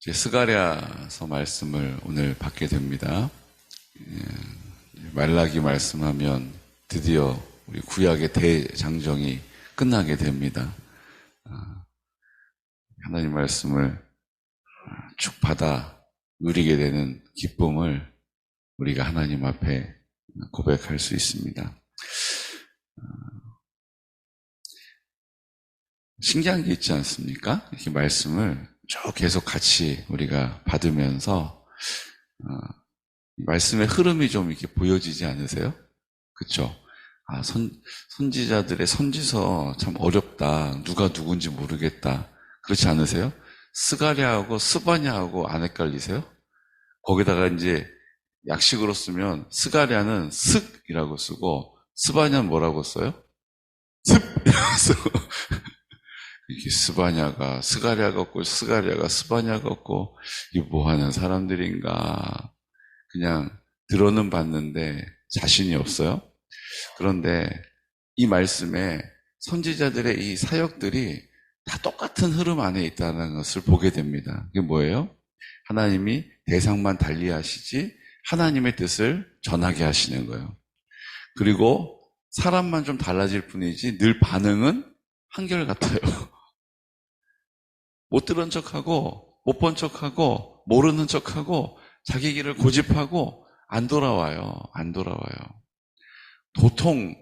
제 스가랴서 말씀을 오늘 받게 됩니다. 말라기 말씀하면 드디어 우리 구약의 대장정이 끝나게 됩니다. 하나님 말씀을 쭉 받아 누리게 되는 기쁨을 우리가 하나님 앞에 고백할 수 있습니다. 신기한 게 있지 않습니까? 이렇게 말씀을 쭉 계속 같이 우리가 받으면서 말씀의 흐름이 좀 이렇게 보여지지 않으세요? 그렇죠? 선지자들의 선지서 참 어렵다. 누가 누군지 모르겠다. 그렇지 않으세요? 스가랴하고 스바냐하고 안 헷갈리세요? 거기다가 이제 약식으로 쓰면 스가랴는 슥이라고 쓰고 스바냐는 뭐라고 써요? 습이라고 쓰고 이게 스바냐가 스가랴 같고 스가랴가 스바냐 같고 이게 뭐 하는 사람들인가 그냥 들어는 봤는데 자신이 없어요. 그런데 이 말씀에 선지자들의 이 사역들이 다 똑같은 흐름 안에 있다는 것을 보게 됩니다. 그게 뭐예요? 하나님이 대상만 달리하시지 하나님의 뜻을 전하게 하시는 거예요. 그리고 사람만 좀 달라질 뿐이지 늘 반응은 한결같아요. 못 들은 척하고 못 본 척하고 모르는 척하고 자기 길을 고집하고 안 돌아와요. 안 돌아와요. 도통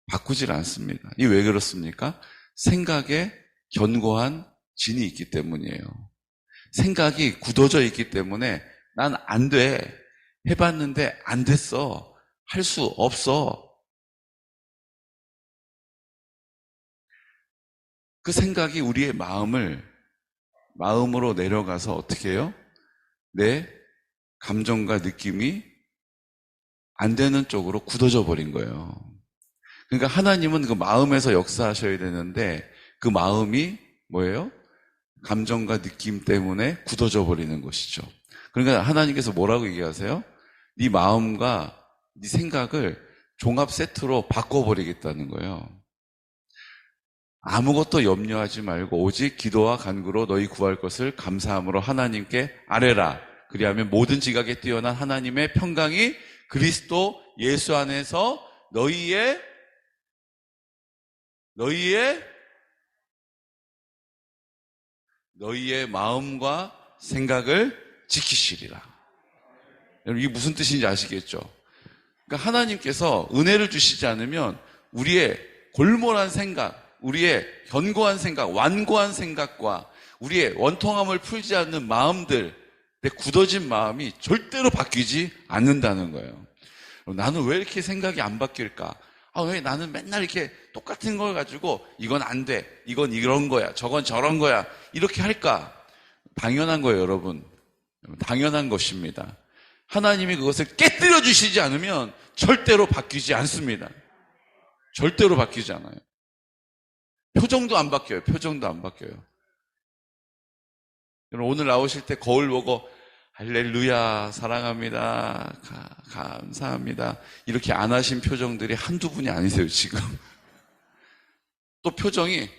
바꾸질 않습니다. 이게 왜 그렇습니까? 생각에 견고한 진이 있기 때문이에요. 생각이 굳어져 있기 때문에 난 안 돼. 해봤는데 안 됐어. 할 수 없어. 그 생각이 우리의 마음으로 내려가서 어떻게 해요? 내 감정과 느낌이 안 되는 쪽으로 굳어져 버린 거예요. 그러니까 하나님은 그 마음에서 역사하셔야 되는데 그 마음이 뭐예요? 감정과 느낌 때문에 굳어져 버리는 것이죠. 그러니까 하나님께서 뭐라고 얘기하세요? 네 마음과 네 생각을 종합 세트로 바꿔버리겠다는 거예요. 아무것도 염려하지 말고 오직 기도와 간구로 너희 구할 것을 감사함으로 하나님께 아뢰라. 그리하면 모든 지각에 뛰어난 하나님의 평강이 그리스도 예수 안에서 너희의 마음과 생각을 지키시리라. 여러분 이게 무슨 뜻인지 아시겠죠? 그러니까 하나님께서 은혜를 주시지 않으면 우리의 골몰한 생각, 우리의 견고한 생각, 완고한 생각과 우리의 원통함을 풀지 않는 마음들, 내 굳어진 마음이 절대로 바뀌지 않는다는 거예요. 나는 왜 이렇게 생각이 안 바뀔까? 왜 나는 맨날 이렇게 똑같은 걸 가지고 이건 안 돼, 이건 이런 거야, 저건 저런 거야 이렇게 할까? 당연한 거예요, 여러분. 당연한 것입니다. 하나님이 그것을 깨뜨려 주시지 않으면 절대로 바뀌지 않습니다. 절대로 바뀌지 않아요. 표정도 안 바뀌어요. 표정도 안 바뀌어요. 여러분 오늘 나오실 때 거울 보고 할렐루야 사랑합니다 감사합니다 이렇게 안 하신 표정들이 한두 분이 아니세요 지금. 또 표정이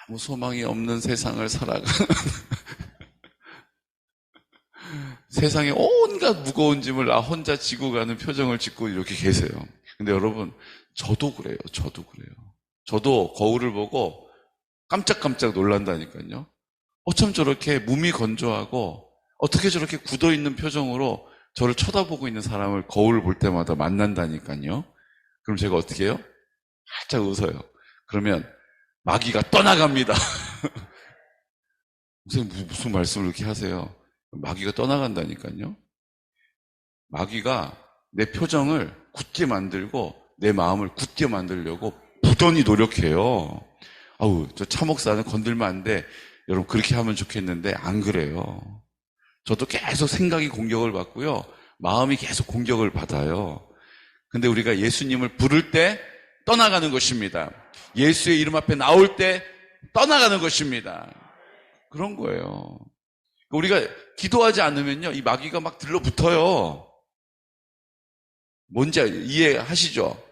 아무 소망이 없는 세상을 살아가는 세상에 온갖 무거운 짐을 나 혼자 지고 가는 표정을 짓고 이렇게 계세요. 근데 여러분 저도 그래요. 저도 거울을 보고 깜짝깜짝 놀란다니까요. 어쩜 저렇게 몸이 건조하고 어떻게 저렇게 굳어있는 표정으로 저를 쳐다보고 있는 사람을 거울을 볼 때마다 만난다니까요. 그럼 제가 어떻게 해요? 살짝 웃어요. 그러면 마귀가 떠나갑니다. 선생님 무슨 말씀을 이렇게 하세요? 마귀가 떠나간다니까요. 마귀가 내 표정을 굳게 만들고 내 마음을 굳게 만들려고 부단히 노력해요. 저 차목사는 건들면 안 돼. 여러분 그렇게 하면 좋겠는데 안 그래요. 저도 계속 생각이 공격을 받고요. 마음이 계속 공격을 받아요. 근데 우리가 예수님을 부를 때 떠나가는 것입니다. 예수의 이름 앞에 나올 때 떠나가는 것입니다. 그런 거예요. 우리가 기도하지 않으면요. 이 마귀가 막 들러붙어요. 뭔지 이해하시죠?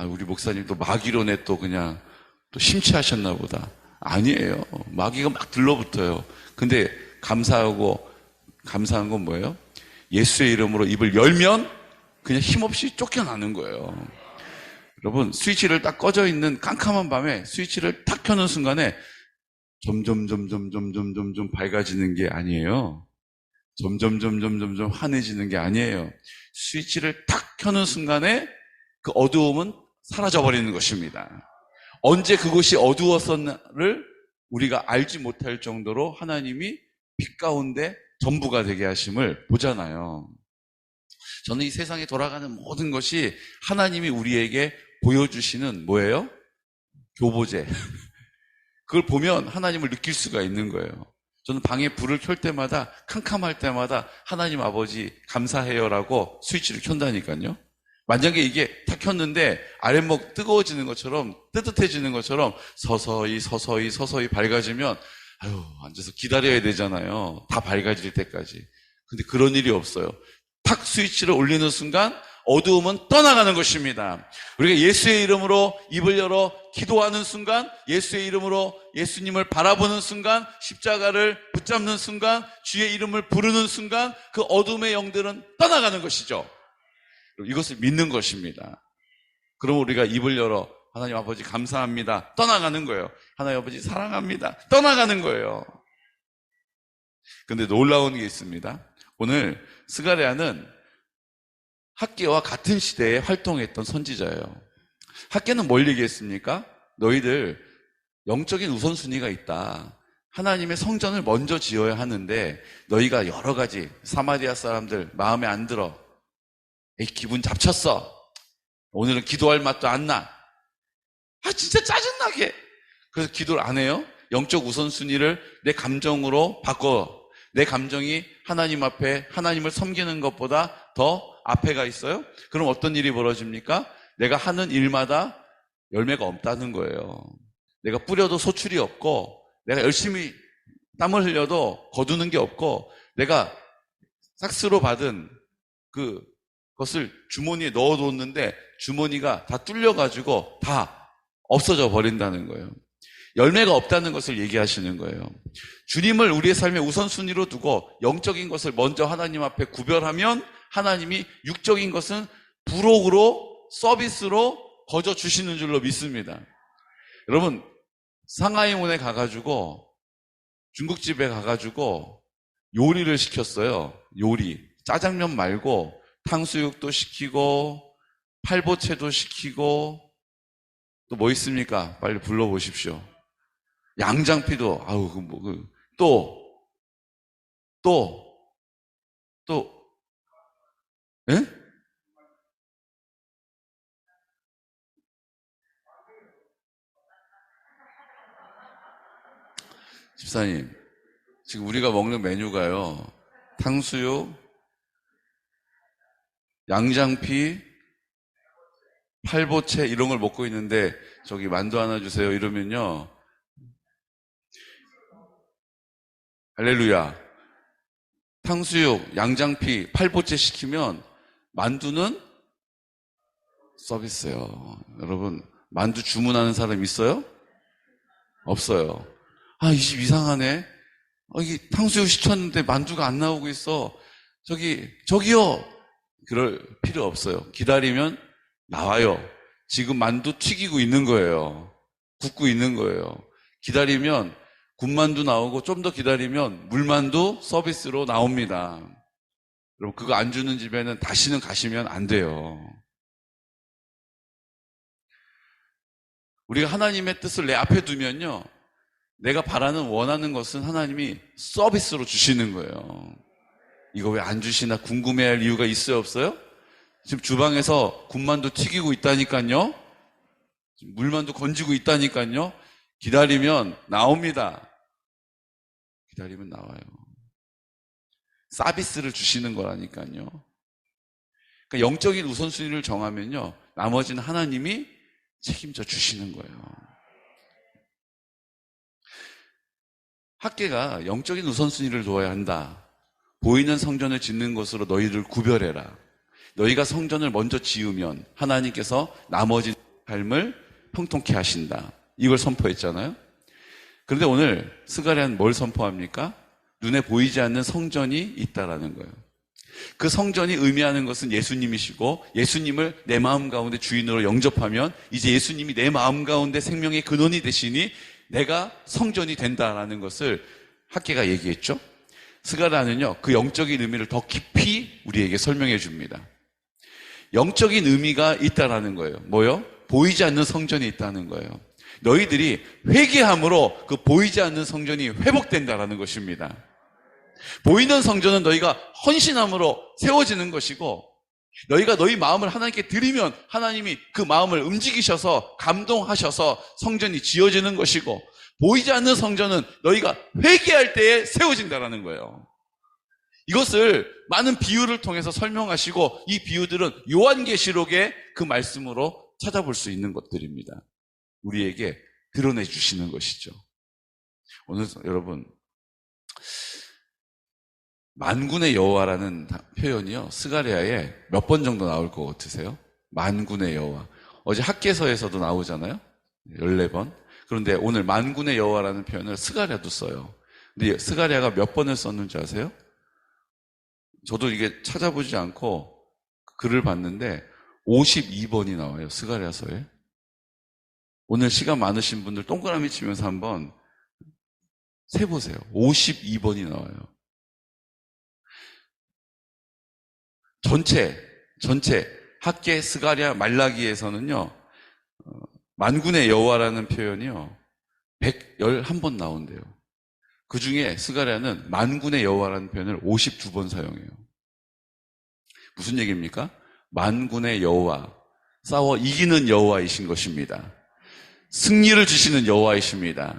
우리 목사님도 마귀론에 또 그냥 또 심취하셨나 보다. 아니에요. 마귀가 막 들러붙어요. 근데 감사한 건 뭐예요? 예수의 이름으로 입을 열면 그냥 힘없이 쫓겨나는 거예요. 여러분, 스위치를 딱 꺼져 있는 깜깜한 밤에 스위치를 탁 켜는 순간에 점점 밝아지는 게 아니에요. 점점 환해지는 게 아니에요. 스위치를 탁 켜는 순간에 그 어두움은 사라져버리는 것입니다. 언제 그곳이 어두웠었나를 우리가 알지 못할 정도로 하나님이 빛 가운데 전부가 되게 하심을 보잖아요. 저는 이 세상에 돌아가는 모든 것이 하나님이 우리에게 보여주시는 뭐예요? 교보제. 그걸 보면 하나님을 느낄 수가 있는 거예요. 저는 방에 불을 켤 때마다 캄캄할 때마다 하나님 아버지 감사해요라고 스위치를 켠다니까요. 만약에 이게 탁 켰는데 아랫목 뜨거워지는 것처럼 뜨뜻해지는 것처럼 서서히 밝아지면 앉아서 기다려야 되잖아요. 다 밝아질 때까지. 근데 그런 일이 없어요. 탁 스위치를 올리는 순간 어두움은 떠나가는 것입니다. 우리가 예수의 이름으로 입을 열어 기도하는 순간, 예수의 이름으로 예수님을 바라보는 순간, 십자가를 붙잡는 순간, 주의 이름을 부르는 순간 그 어둠의 영들은 떠나가는 것이죠. 이것을 믿는 것입니다. 그럼 우리가 입을 열어 하나님 아버지 감사합니다. 떠나가는 거예요. 하나님 아버지 사랑합니다. 떠나가는 거예요. 근데 놀라운 게 있습니다. 오늘 스가랴는 학개와 같은 시대에 활동했던 선지자예요. 학개는 뭘 얘기했습니까? 너희들 영적인 우선순위가 있다. 하나님의 성전을 먼저 지어야 하는데 너희가 여러 가지 사마리아 사람들 마음에 안 들어. 에이, 기분 잡쳤어. 오늘은 기도할 맛도 안 나. 진짜 짜증나게. 그래서 기도를 안 해요. 영적 우선순위를 내 감정으로 바꿔. 내 감정이 하나님 앞에 하나님을 섬기는 것보다 더 앞에 가 있어요? 그럼 어떤 일이 벌어집니까? 내가 하는 일마다 열매가 없다는 거예요. 내가 뿌려도 소출이 없고 내가 열심히 땀을 흘려도 거두는 게 없고 내가 삭스로 받은 그것을 주머니에 넣어뒀는데 주머니가 다 뚫려가지고 다 없어져 버린다는 거예요. 열매가 없다는 것을 얘기하시는 거예요. 주님을 우리의 삶의 우선순위로 두고 영적인 것을 먼저 하나님 앞에 구별하면 하나님이 육적인 것은 부록으로 서비스로 거저 주시는 줄로 믿습니다. 여러분, 상하이문에 가가지고 중국집에 가가지고 요리를 시켰어요. 요리. 짜장면 말고 탕수육도 시키고 팔보채도 시키고 또 뭐 있습니까? 빨리 불러보십시오. 양장피도 예? 집사님, 지금 우리가 먹는 메뉴가요. 탕수육, 양장피, 팔보채 이런 걸 먹고 있는데 저기 만두 하나 주세요 이러면요. 할렐루야. 탕수육, 양장피, 팔보채 시키면 만두는 서비스예요. 여러분, 만두 주문하는 사람 있어요? 없어요. 이 집 이상하네. 이 탕수육 시켰는데 만두가 안 나오고 있어. 저기요. 그럴 필요 없어요. 기다리면 나와요. 지금 만두 튀기고 있는 거예요. 굽고 있는 거예요. 기다리면 군만두 나오고 좀 더 기다리면 물만두 서비스로 나옵니다. 여러분, 그거 안 주는 집에는 다시는 가시면 안 돼요. 우리가 하나님의 뜻을 내 앞에 두면요. 내가 원하는 것은 하나님이 서비스로 주시는 거예요. 이거 왜 안 주시나 궁금해할 이유가 있어요, 없어요? 지금 주방에서 군만두 튀기고 있다니까요. 지금 물만두 건지고 있다니까요. 기다리면 나옵니다. 기다리면 나와요. 서비스를 주시는 거라니까요. 그러니까 영적인 우선순위를 정하면요. 나머지는 하나님이 책임져 주시는 거예요. 학개가 영적인 우선순위를 두어야 한다. 보이는 성전을 짓는 것으로 너희를 구별해라. 너희가 성전을 먼저 지으면 하나님께서 나머지 삶을 통통케 하신다. 이걸 선포했잖아요. 그런데 오늘 스가랴는 뭘 선포합니까? 눈에 보이지 않는 성전이 있다라는 거예요. 그 성전이 의미하는 것은 예수님이시고 예수님을 내 마음 가운데 주인으로 영접하면 이제 예수님이 내 마음 가운데 생명의 근원이 되시니 내가 성전이 된다라는 것을 학계가 얘기했죠. 스가랴는요, 그 영적인 의미를 더 깊이 우리에게 설명해 줍니다. 영적인 의미가 있다라는 거예요. 뭐요? 보이지 않는 성전이 있다는 거예요. 너희들이 회개함으로 그 보이지 않는 성전이 회복된다라는 것입니다. 보이는 성전은 너희가 헌신함으로 세워지는 것이고, 너희가 너희 마음을 하나님께 드리면 하나님이 그 마음을 움직이셔서 감동하셔서 성전이 지어지는 것이고, 보이지 않는 성전은 너희가 회개할 때에 세워진다라는 거예요. 이것을 많은 비유를 통해서 설명하시고, 이 비유들은 요한계시록의 그 말씀으로 찾아볼 수 있는 것들입니다. 우리에게 드러내 주시는 것이죠. 오늘 여러분, 만군의 여호와라는 표현이요, 스가랴에 몇 번 정도 나올 것 같으세요? 만군의 여호와. 어제 학개서에서도 나오잖아요. 14번. 그런데 오늘 만군의 여호와라는 표현을 스가랴도 써요. 근데 스가랴가 몇 번을 썼는지 아세요? 저도 이게 찾아보지 않고 글을 봤는데 52번이 나와요, 스가랴서에. 오늘 시간 많으신 분들 동그라미 치면서 한번 세보세요. 52번이 나와요. 전체 학개, 스가랴, 말라기에서는요, 만군의 여호와라는 표현이요, 111번 나온대요. 그 중에 스가랴는 만군의 여호와라는 표현을 52번 사용해요. 무슨 얘기입니까? 만군의 여호와, 싸워 이기는 여호와이신 것입니다. 승리를 주시는 여호와이십니다.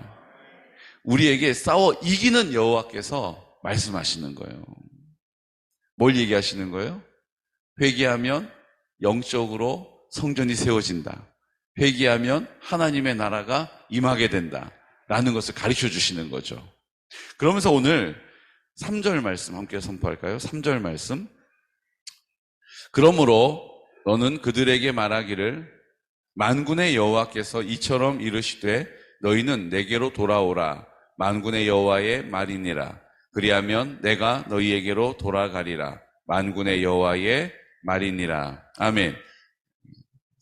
우리에게 싸워 이기는 여호와께서 말씀하시는 거예요. 뭘 얘기하시는 거예요? 회개하면 영적으로 성전이 세워진다. 회개하면 하나님의 나라가 임하게 된다. 라는 것을 가르쳐 주시는 거죠. 그러면서 오늘 3절 말씀 함께 선포할까요? 3절 말씀. 그러므로 너는 그들에게 말하기를 만군의 여호와께서 이처럼 이르시되 너희는 내게로 돌아오라. 만군의 여호와의 말이니라. 그리하면 내가 너희에게로 돌아가리라. 만군의 여호와의 말이니라. 아멘.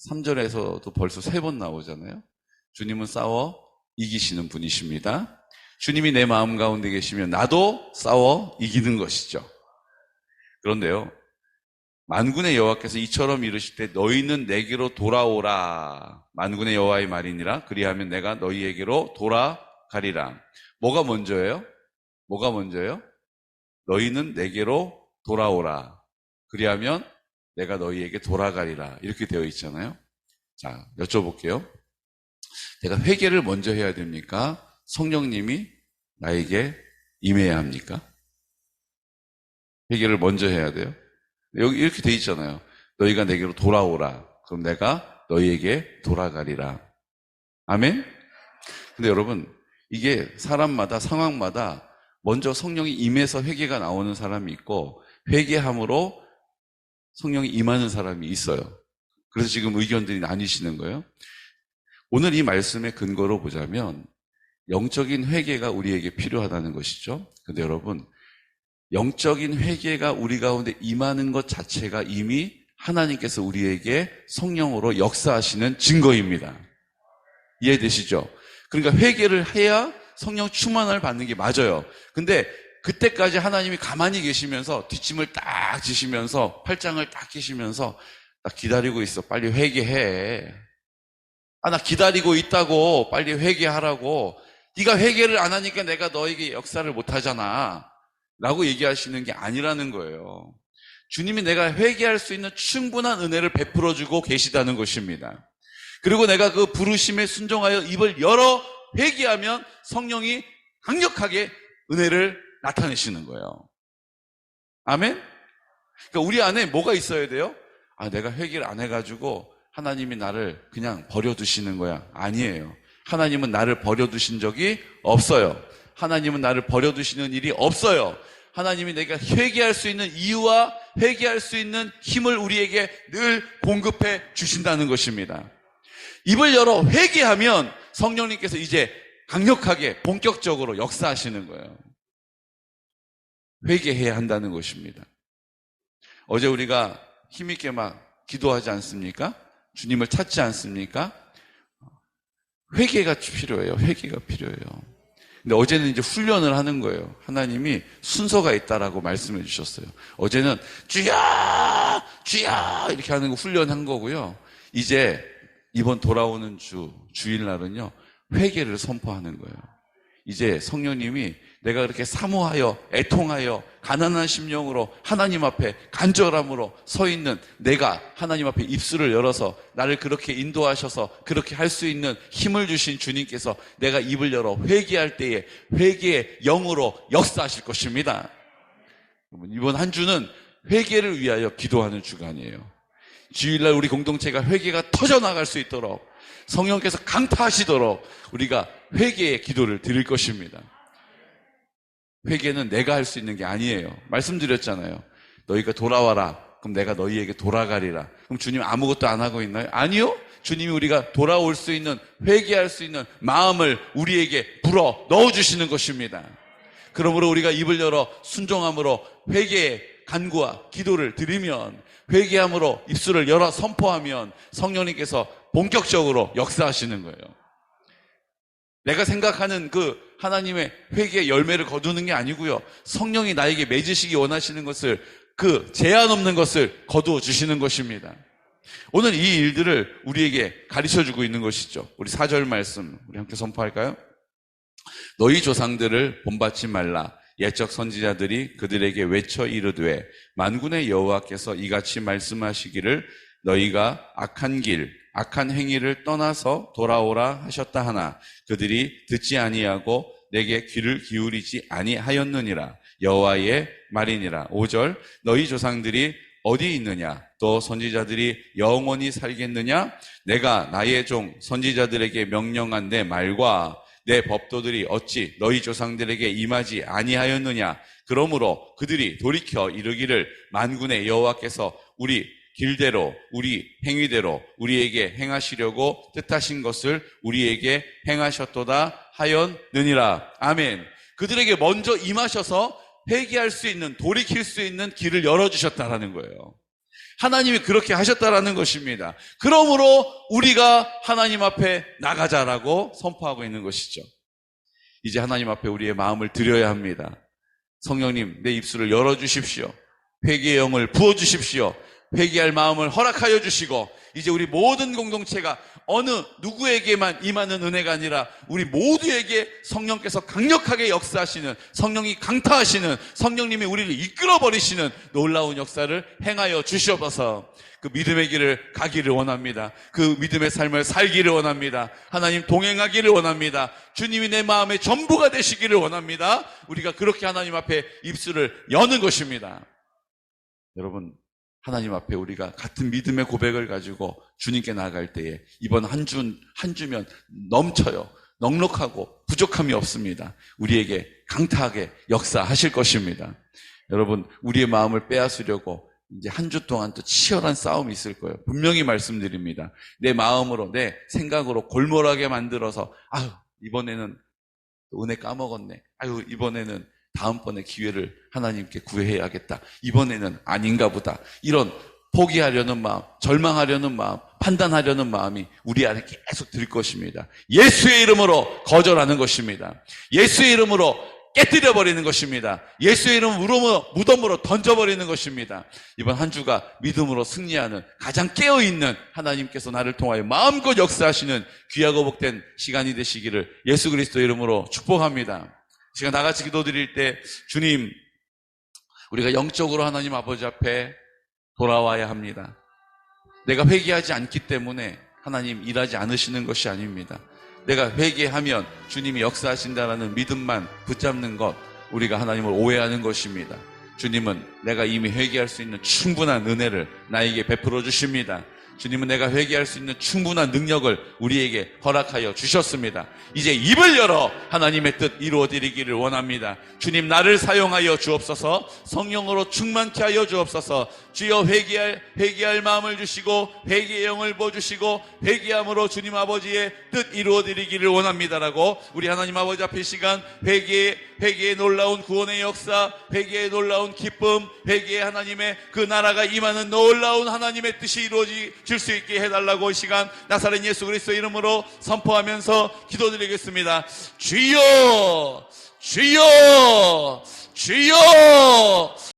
3절에서도 벌써 3번 나오잖아요. 주님은 싸워 이기시는 분이십니다. 주님이 내 마음 가운데 계시면 나도 싸워 이기는 것이죠. 그런데요, 만군의 여호와께서 이처럼 이르실 때 너희는 내게로 돌아오라. 만군의 여호와의 말이니라. 그리하면 내가 너희에게로 돌아가리라. 뭐가 먼저예요? 뭐가 먼저예요? 너희는 내게로 돌아오라. 그리하면 내가 너희에게 돌아가리라. 이렇게 되어 있잖아요. 자, 여쭤볼게요. 내가 회개를 먼저 해야 됩니까? 성령님이 나에게 임해야 합니까? 회개를 먼저 해야 돼요. 여기 이렇게 돼 있잖아요. 너희가 내게로 돌아오라. 그럼 내가 너희에게 돌아가리라. 아멘? 근데 여러분, 이게 사람마다 상황마다 먼저 성령이 임해서 회개가 나오는 사람이 있고 회개함으로 성령이 임하는 사람이 있어요. 그래서 지금 의견들이 나뉘시는 거예요. 오늘 이 말씀의 근거로 보자면 영적인 회개가 우리에게 필요하다는 것이죠. 근데 여러분, 영적인 회개가 우리 가운데 임하는 것 자체가 이미 하나님께서 우리에게 성령으로 역사하시는 증거입니다. 이해되시죠? 그러니까 회개를 해야 성령 충만을 받는 게 맞아요. 근데 그때까지 하나님이 가만히 계시면서 뒷짐을 딱 지시면서 팔짱을 딱 끼시면서 나 기다리고 있어. 빨리 회개해. 나 기다리고 있다고. 빨리 회개하라고. 네가 회개를 안 하니까 내가 너에게 역사를 못 하잖아. 라고 얘기하시는 게 아니라는 거예요. 주님이 내가 회개할 수 있는 충분한 은혜를 베풀어주고 계시다는 것입니다. 그리고 내가 그 부르심에 순종하여 입을 열어 회개하면 성령이 강력하게 은혜를 나타내시는 거예요. 아멘? 그러니까 우리 안에 뭐가 있어야 돼요? 내가 회개를 안 해가지고 하나님이 나를 그냥 버려두시는 거야. 아니에요. 하나님은 나를 버려두신 적이 없어요. 하나님은 나를 버려두시는 일이 없어요. 하나님이 내가 회개할 수 있는 이유와 회개할 수 있는 힘을 우리에게 늘 공급해 주신다는 것입니다. 입을 열어 회개하면 성령님께서 이제 강력하게 본격적으로 역사하시는 거예요. 회개해야 한다는 것입니다. 어제 우리가 힘있게 막 기도하지 않습니까? 주님을 찾지 않습니까? 회개가 필요해요. 회개가 필요해요. 근데 어제는 이제 훈련을 하는 거예요. 하나님이 순서가 있다라고 말씀해 주셨어요. 어제는 주야! 주야! 이렇게 하는 거 훈련한 거고요. 이제 이번 돌아오는 주일날은요, 회개를 선포하는 거예요. 이제 성령님이 내가 그렇게 사모하여 애통하여 가난한 심령으로 하나님 앞에 간절함으로 서 있는 내가 하나님 앞에 입술을 열어서 나를 그렇게 인도하셔서 그렇게 할 수 있는 힘을 주신 주님께서 내가 입을 열어 회개할 때에 회개의 영으로 역사하실 것입니다. 이번 한 주는 회개를 위하여 기도하는 주간이에요. 주일날 우리 공동체가 회개가 터져나갈 수 있도록 성령께서 강타하시도록 우리가 회개의 기도를 드릴 것입니다. 회개는 내가 할 수 있는 게 아니에요. 말씀드렸잖아요. 너희가 돌아와라. 그럼 내가 너희에게 돌아가리라. 그럼 주님 아무것도 안 하고 있나요? 아니요. 주님이 우리가 돌아올 수 있는, 회개할 수 있는 마음을 우리에게 불어 넣어주시는 것입니다. 그러므로 우리가 입을 열어 순종함으로 회개의 간구와 기도를 드리면, 회개함으로 입술을 열어 선포하면 성령님께서 본격적으로 역사하시는 거예요. 내가 생각하는 그 하나님의 회개의 열매를 거두는 게 아니고요. 성령이 나에게 맺으시기 원하시는 것을, 그 제한 없는 것을 거두어 주시는 것입니다. 오늘 이 일들을 우리에게 가르쳐주고 있는 것이죠. 우리 4절 말씀 우리 함께 선포할까요? 너희 조상들을 본받지 말라. 옛적 선지자들이 그들에게 외쳐 이르되 만군의 여호와께서 이같이 말씀하시기를 너희가 악한 길 악한 행위를 떠나서 돌아오라 하셨다 하나 그들이 듣지 아니하고 내게 귀를 기울이지 아니하였느니라. 여호와의 말이니라. 5절 너희 조상들이 어디 있느냐? 또 선지자들이 영원히 살겠느냐? 내가 나의 종 선지자들에게 명령한 내 말과 내 법도들이 어찌 너희 조상들에게 임하지 아니하였느냐? 그러므로 그들이 돌이켜 이르기를 만군의 여호와께서 우리 길대로 우리 행위대로 우리에게 행하시려고 뜻하신 것을 우리에게 행하셨도다 하였느니라. 아멘. 그들에게 먼저 임하셔서 회개할 수 있는, 돌이킬 수 있는 길을 열어주셨다라는 거예요. 하나님이 그렇게 하셨다라는 것입니다. 그러므로 우리가 하나님 앞에 나가자라고 선포하고 있는 것이죠. 이제 하나님 앞에 우리의 마음을 드려야 합니다. 성령님, 내 입술을 열어주십시오. 회개의 영을 부어주십시오. 회개할 마음을 허락하여 주시고 이제 우리 모든 공동체가 어느 누구에게만 임하는 은혜가 아니라 우리 모두에게 성령께서 강력하게 역사하시는, 성령이 강타하시는, 성령님이 우리를 이끌어버리시는 놀라운 역사를 행하여 주시옵소서. 그 믿음의 길을 가기를 원합니다. 그 믿음의 삶을 살기를 원합니다. 하나님 동행하기를 원합니다. 주님이 내 마음의 전부가 되시기를 원합니다. 우리가 그렇게 하나님 앞에 입술을 여는 것입니다. 여러분, 하나님 앞에 우리가 같은 믿음의 고백을 가지고 주님께 나아갈 때에 이번 한 주면 넘쳐요. 넉넉하고 부족함이 없습니다. 우리에게 강타하게 역사하실 것입니다. 여러분, 우리의 마음을 빼앗으려고 이제 한 주 동안 또 치열한 싸움이 있을 거예요. 분명히 말씀드립니다. 내 마음으로, 내 생각으로 골몰하게 만들어서 아유, 이번에는 은혜 까먹었네. 아유, 이번에는 다음번에 기회를 하나님께 구해야겠다. 이번에는 아닌가 보다. 이런 포기하려는 마음, 절망하려는 마음, 판단하려는 마음이 우리 안에 계속 들 것입니다. 예수의 이름으로 거절하는 것입니다. 예수의 이름으로 깨뜨려버리는 것입니다. 예수의 이름으로 무덤으로 던져버리는 것입니다. 이번 한 주가 믿음으로 승리하는 가장 깨어있는 하나님께서 나를 통하여 마음껏 역사하시는 귀하고 복된 시간이 되시기를 예수 그리스도 이름으로 축복합니다. 시간 다 같이 기도드릴 때 주님, 우리가 영적으로 하나님 아버지 앞에 돌아와야 합니다. 내가 회개하지 않기 때문에 하나님 일하지 않으시는 것이 아닙니다. 내가 회개하면 주님이 역사하신다라는 믿음만 붙잡는 것, 우리가 하나님을 오해하는 것입니다. 주님은 내가 이미 회개할 수 있는 충분한 은혜를 나에게 베풀어 주십니다. 주님은 내가 회개할 수 있는 충분한 능력을 우리에게 허락하여 주셨습니다. 이제 입을 열어 하나님의 뜻 이루어드리기를 원합니다. 주님, 나를 사용하여 주옵소서. 성령으로 충만케 하여 주옵소서. 주여 회개할 마음을 주시고 회개의 영을 부어주시고 회개함으로 주님 아버지의 뜻 이루어드리기를 원합니다라고 우리 하나님 아버지 앞에 시간 회개의 놀라운 구원의 역사, 회개의 놀라운 기쁨, 회개의 하나님의 그 나라가 임하는 놀라운 하나님의 뜻이 이루어질 수 있게 해달라고 이 시간 나사렛 예수 그리스도 이름으로 선포하면서 기도드리겠습니다. 주여 주여 주여